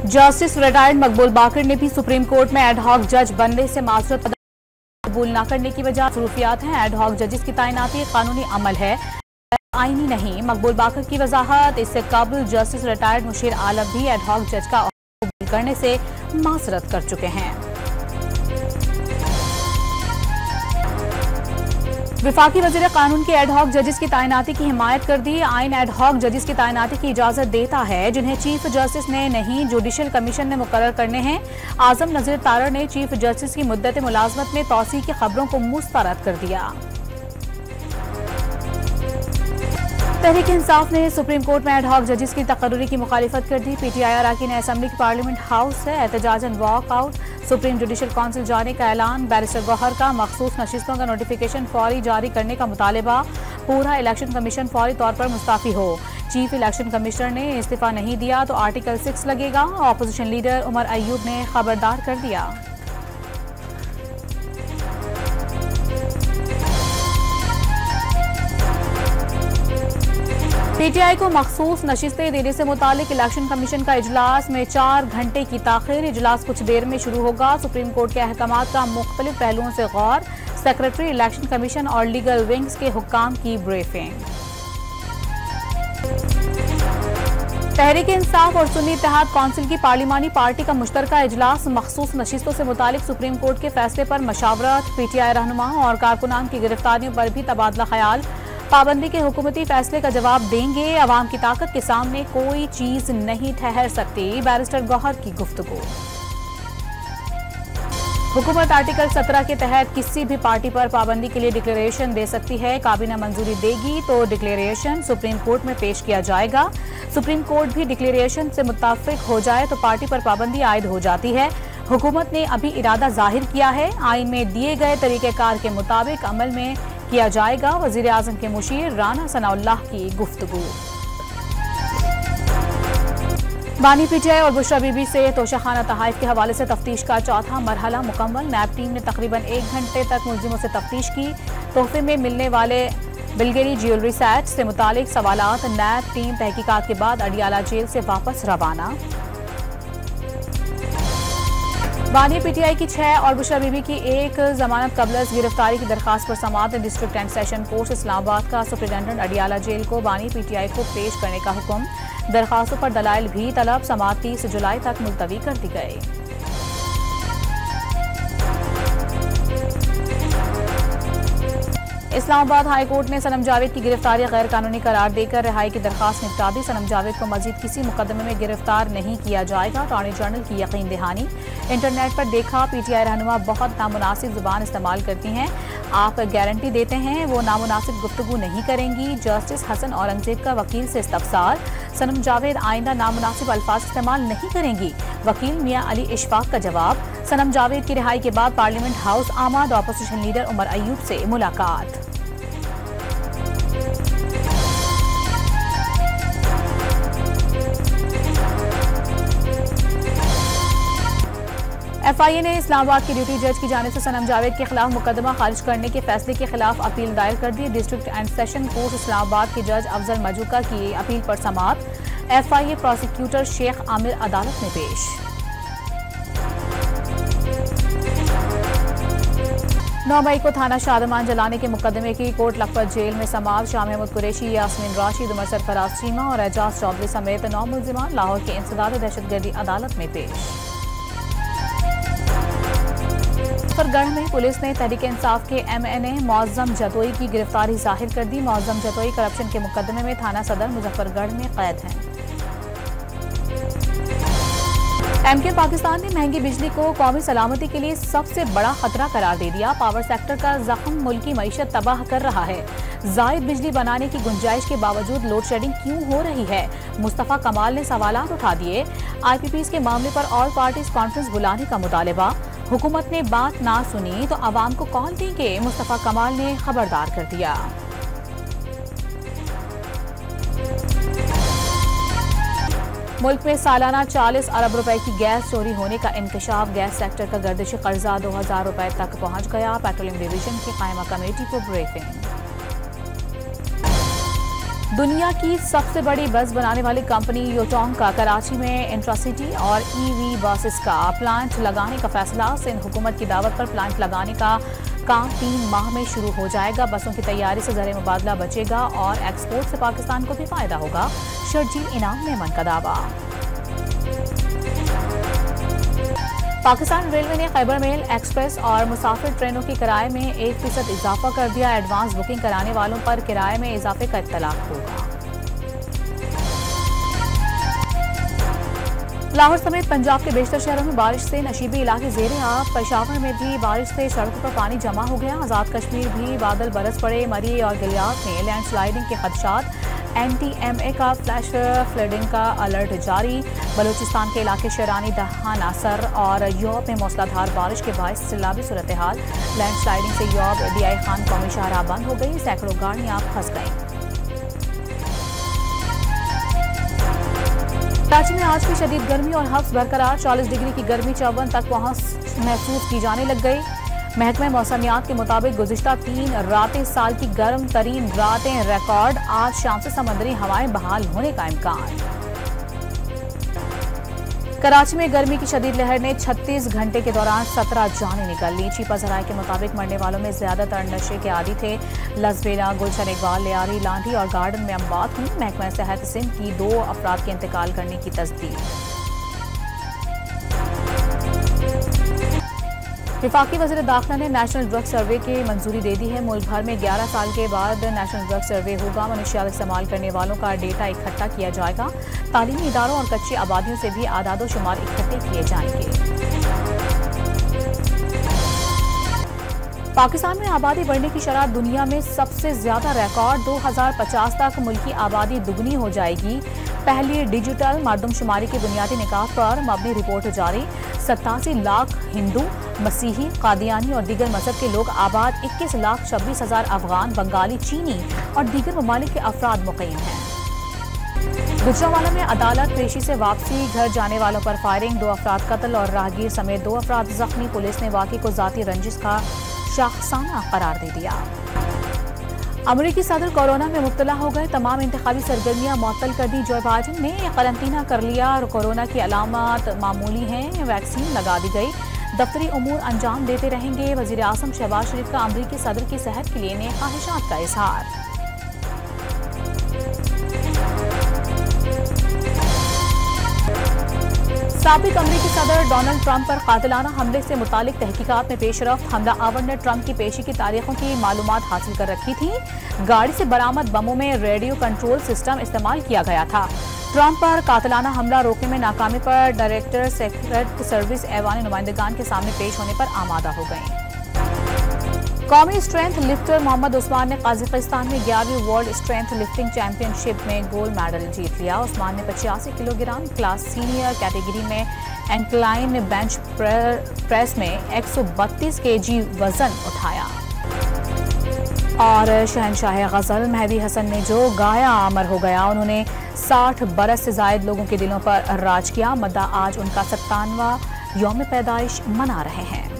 Justice retired मकबूल बाकर ने भी supreme court में एडहॉक जज बनने से माजरत कबूल न करने की वजह मसरूफियात हैं। एडहॉक जजेस की तैनाती कानूनी अमल है, आईनी नहीं। मकबूल बाकर की वजाहत, इससे कबल जस्टिस रिटायर्ड मुशीर आलम भी एडहॉक जज का कबूल करने से माजरत कर चुके हैं। विफाकी वज़ीर कानून के एडहॉक जजेस की तैनाती की हिमायत कर दी। आइन एडहॉक जजेस की तैनाती की इजाजत देता है जिन्हें चीफ जस्टिस ने नहीं, जुडिशल कमीशन ने मुकर्रर करने हैं। आजम नज़ीर तारड़ ने चीफ जस्टिस की मुद्दत मुलाजमत में तौसी की खबरों को मुस्तरद कर दिया। तहरीक इंसाफ ने सुप्रीम कोर्ट में एडहॉक जजेस की तकर्रुरी की मुखालिफत कर दी। पीटीआई अरकान असेंबली की पार्लियामेंट हाउस से एहतजाजन वॉकआउट। सुप्रीम जुडिशल काउंसिल जाने का ऐलान। बैरिस्टर गौहर का मखसूस नशिस्तों का नोटिफिकेशन फौरी जारी करने का मुतालबा। पूरा इलेक्शन कमीशन फौरी तौर पर मुस्तफी हो। चीफ इलेक्शन कमिश्नर ने इस्तीफा नहीं दिया तो आर्टिकल 6 लगेगा। ऑपोजिशन लीडर उमर अयूब ने खबरदार कर दिया। पीटीआई को मखसूस नशिस्तें देने से मुतालिक इलेक्शन कमीशन का इजलास में 4 घंटे की ताखीर। इजलास कुछ देर में शुरू होगा। सुप्रीम कोर्ट के अहकामात का मुख्तलिफ पहलुओं से गौर। सेक्रेटरी इलेक्शन कमीशन और लीगल विंग्स के हुक्काम की ब्रीफिंग। तहरीक इंसाफ और सुन्नी इत्तेहाद काउंसिल की पार्लिमानी पार्टी का मुश्तरका इजलास। मखसूस नशिस्तों से मुतालिक सुप्रीम कोर्ट के फैसले पर मशावरत। पीटीआई रहनुमा और कारकुनान की गिरफ्तारियों पर भी तबादला ख्याल। पाबंदी के हुकूमती फैसले का जवाब देंगे। अवाम की ताकत के सामने कोई चीज नहीं ठहर सकती। बैरिस्टर गौहर की गुफ्तगू। हुकूमत आर्टिकल 17 के तहत किसी भी पार्टी पर पाबंदी के लिए डिक्लेरेशन दे सकती है। काबीना मंजूरी देगी तो डिक्लेरेशन सुप्रीम कोर्ट में पेश किया जाएगा। सुप्रीम कोर्ट भी डिक्लेरेशन से मुत्तफिक हो जाए तो पार्टी पर पाबंदी आयद हो जाती है। हुकूमत ने अभी इरादा जाहिर किया है। आइन में दिए गए तरीक़ेकार के मुताबिक अमल में किया जाएगा। वज़ीर आज़म के मुशीर राना सनाउल्लाह की गुफ्तगू। बानी पीटीआई और बुशरा बीबी से तोशाखाना तहाइफ के हवाले से तफ्तीश का चौथा मरहला मुकम्मल। नैब टीम ने तकरीबन 1 घंटे तक मुलजिमों से तफ्तीश की। तोहफे में मिलने वाले बिलगेरी ज्वेलरी सेट से मुतालिक सवालात। नैब टीम तहकीकात के बाद अडियाला जेल से वापस रवाना। बानी पीटीआई की 6 और बुशरा बीबी की 1 जमानत कबलस गिरफ्तारी की दरखास्त पर समाअत। District and session court Islamabad का सुप्रिंटेंडेंट अडियाला जेल को बानी पीटीआई को पेश करने का हुक्म। दरखास्तों पर दलाइल भी तलब। समाअत 30 जुलाई तक मुलतवी कर दी गई। इस्लामाबाद हाई कोर्ट ने सनम जावेद की गिरफ्तारी गैर कानूनी करार देकर रिहाई की दरखास्त निपटा दी। सनम जावेद को मजीद किसी मुकदमे में गिरफ्तार नहीं किया जाएगा। अटॉर्नी जनरल की यकीन दहानी। इंटरनेट पर देखा पीटीआई रहनुमा बहुत नामुनासिब जुबान इस्तेमाल करती हैं। आप गारंटी देते हैं वो नामुनासिब गुफ्तगू नहीं करेंगी। जस्टिस हसन औरंगजेब का वकील से इस्तफसार। सनम जावेद आइंदा नामुनासिब अल्फाज इस्तेमाल नहीं करेंगी। वकील मियां अली इशफाक का जवाब। सनम जावेद की रिहाई के बाद पार्लियामेंट हाउस आमाद। ऑपोजिशन लीडर उमर अयूब से मुलाकात। एफआईए ने इस्लामाबाद की ड्यूटी जज की जानिब से सनम जावेद के खिलाफ मुकदमा खारिज करने के फैसले के खिलाफ अपील दायर कर दी। District and session court Islamabad के जज अफजल मजूका की अपील पर समाअत। एफआईए प्रोसिक्यूटर शेख आमिर अदालत में पेश। 9 मई को थाना शादमान जलाने के मुकदमे की कोर्ट लखपत जेल में समाअत। शाह महमूद कुरैशी, यास्मीन राशिद, उमर सरफराज चीमा और एजाज चौधरी समेत 9 मुलजिमान लाहौर के इंसदाद दहशतगर्दी अदालत में पेश। मुजफ्फरगढ़ में पुलिस ने तहरीक इंसाफ के एमएनए मौज़म जतोई की गिरफ्तारी जाहिर कर दी। मौज़म जतोई करप्शन के मुकदमे में थाना सदर मुजफ्फरगढ़ में कैद हैं। एमके पाकिस्तान ने महंगी बिजली को कौमी सलामती के लिए सबसे बड़ा खतरा करार दे दिया। पावर सेक्टर का जख्म मुल्की मईशत तबाह कर रहा है। जायद बिजली बनाने की गुंजाइश के बावजूद लोड शेडिंग क्यों हो रही है? मुस्तफा कमाल ने सवालात उठा दिए। आईपीपीज के मामले पर ऑल पार्टीज कॉन्फ्रेंस बुलाने का मुतालबा। हुकूमत ने बात ना सुनी तो अवाम को कॉल देंगे। मुस्तफा कमाल ने खबरदार कर दिया। मुल्क में सालाना 40 अरब रुपए की गैस चोरी होने का इंकशाफ। गैस सेक्टर का गर्दिशी कर्जा 2000 रुपए तक पहुंच गया। पेट्रोलियम डिवीजन की कायमा कमेटी को ब्रीफिंग। दुनिया की सबसे बड़ी बस बनाने वाली कंपनी योटोंग का कराची में इंट्रासिटी और ईवी बसेस का प्लांट लगाने का फैसला। सिंध हुकूमत की दावत पर प्लांट लगाने का काम 3 माह में शुरू हो जाएगा। बसों की तैयारी से ज़र मुबादला बचेगा और एक्सपोर्ट से पाकिस्तान को भी फायदा होगा। शर्जील इनाम मेमन का दावा। पाकिस्तान रेलवे ने खैबर मेल एक्सप्रेस और मुसाफिर ट्रेनों के किराए में 1% इजाफा कर दिया। एडवांस बुकिंग कराने वालों पर किराए में इजाफे का इत्तलाक होगा। लाहौर समेत पंजाब के बेशतर शहरों में बारिश से नशीबी इलाके ज़ेरे आब। पेशावर में भी बारिश से सड़कों पर पानी जमा हो गया। आज़ाद कश्मीर भी बादल बरस पड़े। मरी और गिलियात में लैंडस्लाइडिंग के खदशात। NTMA का फ्लैश फ्लडिंग का अलर्ट जारी। बलूचिस्तान के इलाके शरानी, दहा, नासर और यूरोप में मूसलाधार बारिश के बायस सैलाबी सूरत हाल। लैंडस्लाइडिंग से यूरोप DI खान कौमी शाहराह बंद हो गई। सैकड़ों गाड़ियां फंस गईं। कराची में आज भी शदीद गर्मी और हफ्स बरकरार। 40 डिग्री की गर्मी 54 तक पहुंच महसूस की जाने लग गई। महकमा मौसमियात के मुताबिक गुज़िश्ता 3 रातें साल की गर्म तरीन रातें रिकॉर्ड। आज शाम से समंदरी हवाएं बहाल होने का इम्कान। कराची में गर्मी की शदीद लहर ने 36 घंटे के दौरान 17 जानें निकाल ली। चीपा ज़राए के मुताबिक मरने वालों में ज्यादातर नशे के आदी थे। लसबेला, गुलशन इकबाल, लियारी, लांडी और गार्डन में अमवात हुई। महकमा सेहत सिंध की 2 अफराद के इंतकाल करने की तस्दीक। वफाकी वज़ीर दाखिला ने नेशनल ड्रग सर्वे की मंजूरी दे दी है। मुल्क भर में 11 साल के बाद नेशनल ड्रग सर्वे होगा। मनशियात इस्तेमाल करने वालों का डेटा इकट्ठा किया जाएगा। तालीमी इदारों और कच्ची आबादियों से भी आदादो शुमार इकट्ठे किए जाएंगे। पाकिस्तान में आबादी बढ़ने की शरह दुनिया में सबसे ज्यादा रिकॉर्ड। 2050 तक मुल्की आबादी दुगनी हो जाएगी। पहली डिजिटल मरदमशुमारी की बुनियादी निकात पर मबनी रिपोर्ट जारी। 87 लाख हिंदू, मसीही, कादियानी और दीगर मजहब के लोग आबाद। 21,26,000 अफगान, बंगाली, चीनी और दीगर ममालिक के अफराद मुक़ीम हैं। गुजरांवाला में अदालत पेशी से वापसी। घर जाने वालों पर फायरिंग। 2 अफराद कत्ल और राहगीर समेत 2 अफराद जख्मी। पुलिस ने वाक़े को ज़ाती रंजिश का शाखसाना करार दे दिया। अमरीकी सदर कोरोना में मुब्तला हो गए। तमाम इंतखाबी सरगर्मियां मुअत्तल कर दी। जो बाइडेन ने करंतना कर लिया और कोरोना की अलामत मामूली हैं। वैक्सीन लगा दी गई। दफ्तरी उमूर अंजाम देते रहेंगे। वज़ीर आज़म शहबाज शरीफ का अमरीकी सदर की सेहत के लिए नेक ख्वाहिशात का इजहार। साबिक अमरीकी सदर डोनाल्ड ट्रंप पर कातिलाना हमले से मुतालिक तहकीकात में पेशरफ्त। हमला आवर ने ट्रंप की पेशी की तारीखों की मालूमात हासिल कर रखी थी। गाड़ी से बरामद बमों में रेडियो कंट्रोल सिस्टम इस्तेमाल किया गया था। ट्रंप पर कातिलाना हमला रोकने में नाकामी पर डायरेक्टर सेक्रेट सर्विस ऐवान नुमाइंदगान के सामने पेश होने पर आमादा हो गए। कौमी स्ट्रेंथ लिफ्टर मोहम्मद उस्मान ने कजाकिस्तान में 11वीं वर्ल्ड स्ट्रेंथ लिफ्टिंग चैंपियनशिप में गोल्ड मेडल जीत लिया। उस्मान ने 85 किलोग्राम क्लास सीनियर कैटेगरी में इंक्लाइन बेंच प्रेस में 132 kg वजन उठाया। और शहनशाह गजल मेहदी हसन ने जो गाया अमर हो गया। उन्होंने 60 बरस से जायद लोगों के दिलों पर राज किया। मद्दा आज उनका 57वां यौम पैदाइश मना रहे हैं।